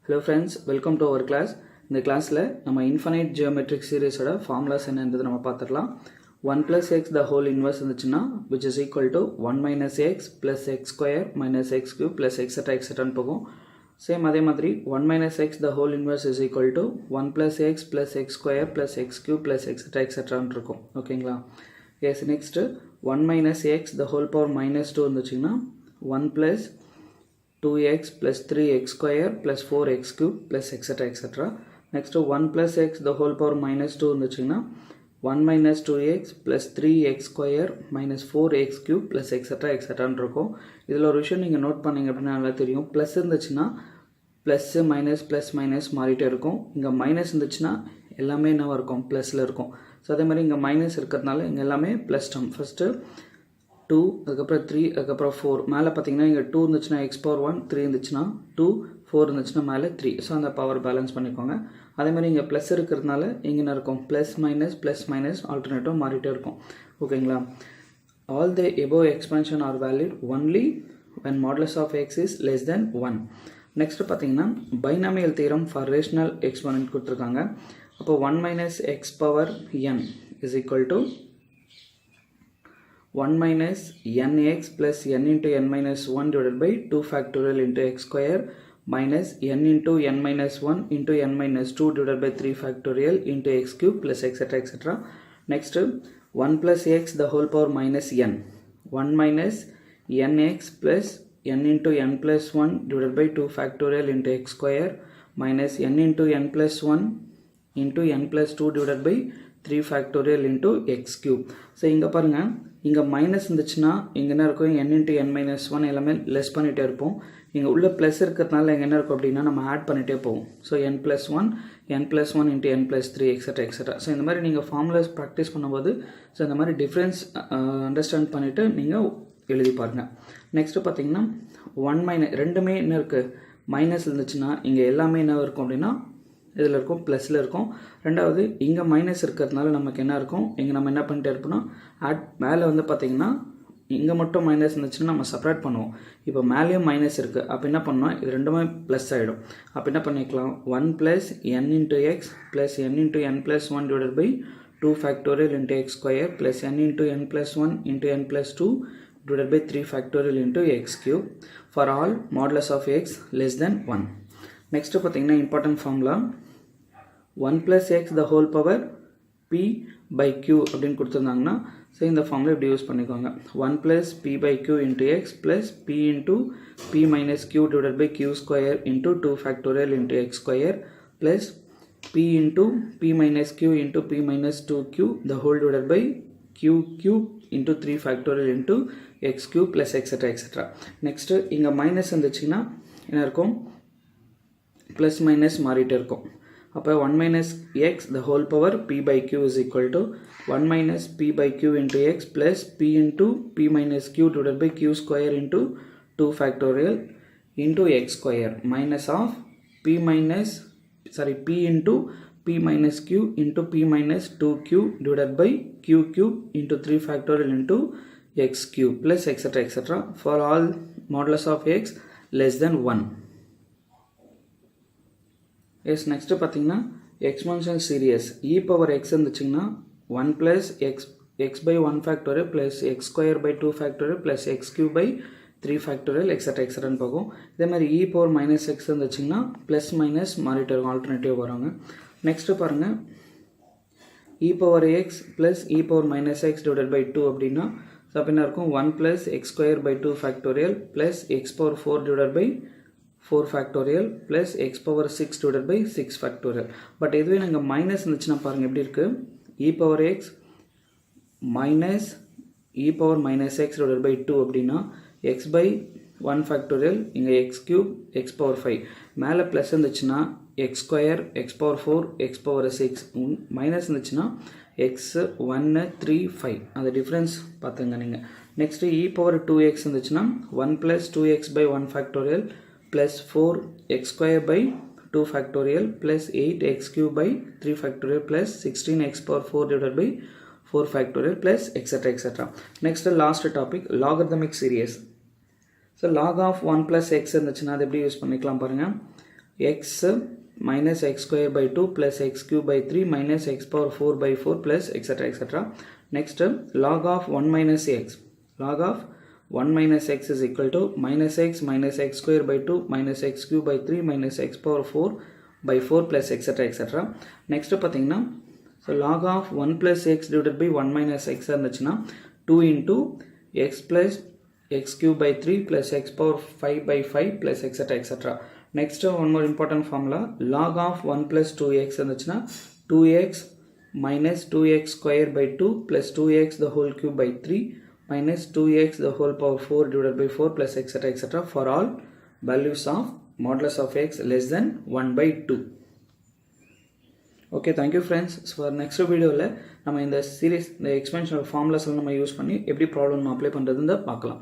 Hello friends, welcome to our class. இந்த கிளாஸில் நம்ம இன்ஃபைனைட் ஜியோமெட்ரிக் சீரீஸோட ஃபார்முலாஸ் என்னன்றது நம்ம பார்த்துடலாம். 1 plus x the whole inverse இருந்துச்சுன்னா which is equal to 1 minus x plus x square minus x cube plus etc etc போகும். Same அதே மாதிரி 1 minus x the whole inverse is equal to 1 plus x plus x square plus x cube plus etc etc இருக்கும். ஓகேங்களா? Yes next 1 minus x the whole power minus 2 இருந்துச்சுன்னா 1 plus 2x plus 3x square plus 4x cube plus etc etc. Next 1 plus x the whole power minus 2 இருந்துச்சுன்னா 1 minus 2x plus 3x square minus 4x cube plus etc etc இருக்கும். இதில் ஒரு விஷயம் நீங்கள் note பண்ணிங்க அப்படின்னா நல்லா தெரியும். ப்ளஸ் இருந்துச்சுன்னா ப்ளஸ்ஸு மைனஸ் ப்ளஸ் மைனஸ் மாறிட்டே இருக்கும். இங்கே மைனஸ் இருந்துச்சுன்னா எல்லாமே என்னவாக இருக்கும், ப்ளஸில் இருக்கும். ஸோ அதே மாதிரி இங்கே மைனஸ் இருக்கிறதுனால இங்கே எல்லாமே ப்ளஸ் டேர்ம். ஃபஸ்ட்டு 2 அதுக்கப்புறம் 3 அதுக்கப்புறம் 4 மேலே பார்த்தீங்கன்னா இங்கே 2 இருந்துச்சுன்னா x power 1 3 இருந்துச்சுன்னா 2 4 இருந்துச்சுன்னா மேலே 3. ஸோ அந்த பவர் பேலன்ஸ் பண்ணிக்கோங்க. அதே மாதிரி இங்கே ப்ளஸ் இருக்கிறதுனால இங்கே என்ன இருக்கும், ப்ளஸ் மைனஸ் ஆல்டர்னேட்டிவ் மாறிட்டே இருக்கும். ஓகேங்களா? All the above expansion are valid only when modulus of x is less than 1. Next பார்த்தீங்கன்னா binomial theorem for rational exponent கொடுத்துருக்காங்க. அப்போ 1 minus x power n is equal to 1 minus nx plus n into n minus 1 divided by 2 factorial into x square minus n into n minus 1 into n minus 2 divided by 3 factorial into x cube plus etc etc. Next 1 plus x the whole power minus n. 1 minus nx plus n into n plus 1 divided by 2 factorial into x square minus n into n plus 1 into n plus 2 divided by 3 factorial into x cube. So இங்கே பாருங்கள், இங்கே minus இருந்துச்சுன்னா இங்கே என்ன இருக்கும், n into n minus 1 எல்லாமே less பண்ணிகிட்டே இருப்போம். இங்கே உள்ள ப்ளஸ் இருக்கிறதுனால இங்கே என்ன இருக்கும் அப்படின்னா நம்ம ஆட் பண்ணிகிட்டே போவோம். So n plus 1 n plus 1 into n plus 3 etc etc. So இந்த மாதிரி நீங்கள் ஃபார்முலாஸ் ப்ராக்டிஸ் பண்ணும்போது ஸோ இந்த மாதிரி டிஃப்ரென்ஸ் அண்டர்ஸ்டாண்ட் பண்ணிவிட்டு நீங்கள் எழுதி பாருங்கள். நெக்ஸ்ட்டு பார்த்தீங்கன்னா 1 மைனஸ் ரெண்டுமே என்ன இருக்குது, மைனஸ் இருந்துச்சுன்னா இங்கே எல்லாமே என்ன இருக்கும் அப்படின்னா இதில் இருக்கும், ப்ளஸில் இருக்கும். ரெண்டாவது இங்கே மைனஸ் இருக்கிறதுனால நமக்கு என்ன இருக்கும், இங்கே நம்ம என்ன பண்ணிட்டே இருப்போம்னா மேலே வந்து பார்த்திங்கன்னா இங்கே மட்டும் மைனஸ் இருந்துச்சுன்னா நம்ம செப்பரேட் பண்ணுவோம். இப்போ மேலேயும் மைனஸ் இருக்குது, அப்போ என்ன பண்ணோம், இது ரெண்டுமே ப்ளஸ் ஆகிடும். அப்போ என்ன பண்ணிக்கலாம், 1 plus n into x plus n into n plus 1 divided by 2 factorial into x square plus n into n plus 1 into n plus 2 divided by 3 factorial into x cube for all modulus of x less than 1. Next பார்த்தீங்கன்னா important formula 1 plus x the whole power p by q அப்படின்னு கொடுத்துருந்தாங்கன்னா so இந்த formula இப்படி use பண்ணிக்கோங்க. 1 plus p by q into x plus p into p minus q divided by q square into 2 factorial into x square plus p into p minus q into p minus 2q the whole divided by q cube into 3 factorial into x cube plus etc etc. Next இங்கே minus இருந்துச்சுன்னா என்ன இருக்கும், plus minus மாறிட்டே இருக்கும். அப்போ 1 minus x the whole power p by q is equal to 1 minus p by q into x plus p into p minus q divided by q square into 2 factorial into x square minus of p into p minus q into p minus 2q divided by q cube into 3 factorial into x cube plus etc etc for all modulus of x less than 1. Yes next பார்த்தீங்கன்னா expansion series e power x இருந்துச்சிங்கன்னா 1 plus x by 1 factorial plus x square by 2 factorial plus x cube by 3 factorial etc etc போகும். இதே மாதிரி e power minus x இருந்துச்சிங்கன்னா plus minus மாறிட்டு இருக்கும், alternative வராங்க. Next பாருங்கள் e power x plus e power minus x divided by 2 அப்படின்னா so அப்படின்னா இருக்கும் 1 plus x square by 2 factorial plus x power 4 divided by 4 factorial plus x power 6 divided by 6 factorial. But இதுவே நாங்கள் minus இருந்துச்சுன்னா பாருங்கள் எப்படி இருக்குது, e power x minus e power minus x divided by 2 அப்படின்னா x by 1 factorial இங்கே x cube x power 5 மேலே plus இருந்துச்சுன்னா x square x power 4 x power 6 minus இருந்துச்சுன்னா x 1 3 5 அந்த டிஃப்ரென்ஸ் பார்த்துங்க நீங்கள். நெக்ஸ்ட்டு e power 2x இருந்துச்சுன்னா 1 plus 2x by 1 factorial plus 4 x square by 2 factorial plus 8 x cube by 3 factorial plus 16 x power 4 divided by 4 factorial plus etc etc. Next last topic logarithmic series. So log of 1 plus x இருந்துச்சுன்னா அது எப்படி use பண்ணிக்கலாம் பாருங்கள். x minus x square by 2 plus x cube by 3 minus x power 4 by 4 plus etc etc. Next log of 1 minus x. Log of 1 minus x is equal to minus x square by 2 minus x cube by 3 minus x power 4 by 4 plus etc etc. Next பார்த்தீங்கன்னா so log of 1 plus x divided by 1 minus x இருந்துச்சுன்னா 2 into x plus x cube by 3 plus x power 5 by 5 plus etc etc. Next one more important formula, log of 1 plus 2x இருந்துச்சுன்னா 2x minus 2x square by 2 plus 2x the whole cube by 3 minus 2x the whole power 4 divided by 4 plus etc etc. for all values of modulus of x less than 1 by 2. Okay, thank you friends. So for next video நம்ம இந்த series இந்த expansion formulas நம்ம use பண்ணி எப்படி problem apply பண்றதுன்னு பார்க்கலாம்.